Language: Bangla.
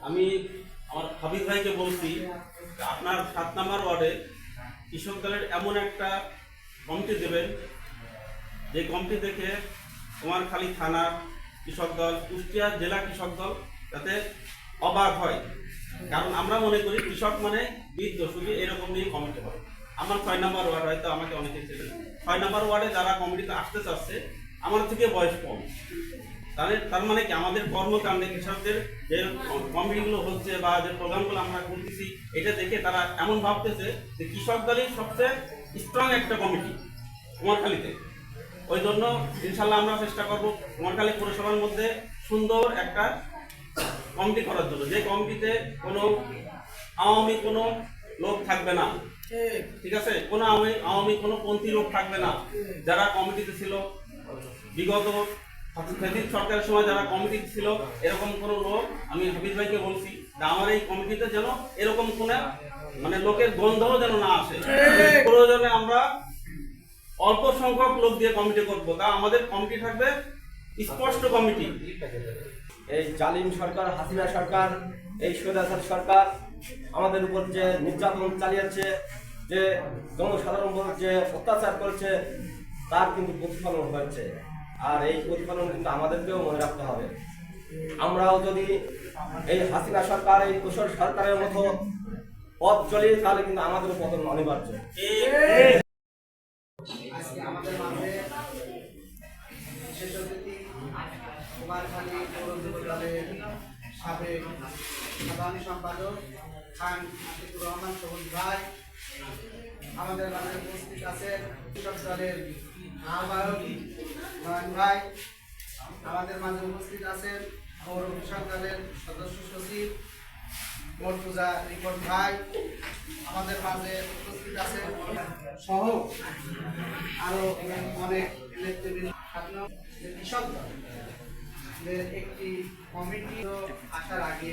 আমি আমার হাবিব ভাইকে বলছি যে আপনার 7 নম্বর ওয়ার্ডে কৃষক দলের এমন একটা কমিটি দেবেন যে কমিটি দেখে কুমারখালী থানার কৃষক দল, কুষ্টিয়া জেলা কৃষক দল যাতে অবাক হয়। কারণ আমরা মনে করি কৃষক মানে বৃদ্ধ শুধু এরকম নিয়ে কমিটি হয়। আমার 6 নম্বর ওয়ার্ড, হয়তো আমাকে অনেকে ছিলেন 6 নম্বর ওয়ার্ডে যারা কমিটিতে আসতে চাচ্ছে আমার থেকে বয়স কম। তার মানে কি আমাদের কর্মকাণ্ডে কৃষকদের যে কমিটিগুলো হচ্ছে বা যে প্রোগ্রামগুলো আমরা করতেছি এটা দেখে তারা এমন ভাবতেছে যে কৃষক দলই সবচেয়ে স্ট্রং একটা কমিটি কুমারখালীতে। ওই জন্য ইনশাল্লাহ আমরা চেষ্টা করবো কুমারখালী পৌরসভার মধ্যে সুন্দর একটা কমিটি করার জন্য, যে কমিটিতে কোনো আওয়ামী কোনো লোক থাকবে না, ঠিক আছে, কোনো আওয়ামী কোনো পন্থী লোক থাকবে না। যারা কমিটিতে ছিল বিগত সরকারের সময় যারা কমিটি ছিল এরকম কোনো লোক, আমি হাবিব ভাইকে বলছি যে আমার এই কমিটিতে যেন এরকম কোনো মানে লোকের গন্ধও যেন না আসে। প্রয়োজনে আমরা অল্প সংখ্যক লোক দিয়ে কমিটি করবো, তা আমাদের কমিটি থাকবে স্পষ্ট কমিটি। এই জালিম সরকার, হাসিনা সরকার, এই স্বৈরাচার সরকার আমাদের উপর যে নির্যাতন চালিয়েছে, যে জনসাধারণ উপর যে অত্যাচার করেছে তার কিন্তু প্রতিফলন হয়েছে। আর এই প্রতিফলন কিন্তু আমাদেরকেও মনে রাখতে হবে। আমরাও যদি এই হাসিনা সরকার, এই দোসর সরকারের মতো পথ চলি তাহলে কিন্তু আমাদের পতন অনিবার্য। আজকে আমাদের মাঝে বিশেষ অতিথি কুমারখালী পৌর যুব দলের সাবেক সাধারণ সম্পাদক খান আতিকুর রহমান সবুজ ভাই, আমাদের মাঝে উপস্থিত আছেন কৃষক দলের আহ্বায়ক নয়ন ভাই, আমাদের মাঝে উপস্থিত আছেন পৌর কৃষক দলের সদস্য সচিব মর্তুজা রিপন ভাই, আমাদের মাঝে উপস্থিত আছেন সহ আরো অনেক কৃষক দলের একটি কমিটি আসার আগে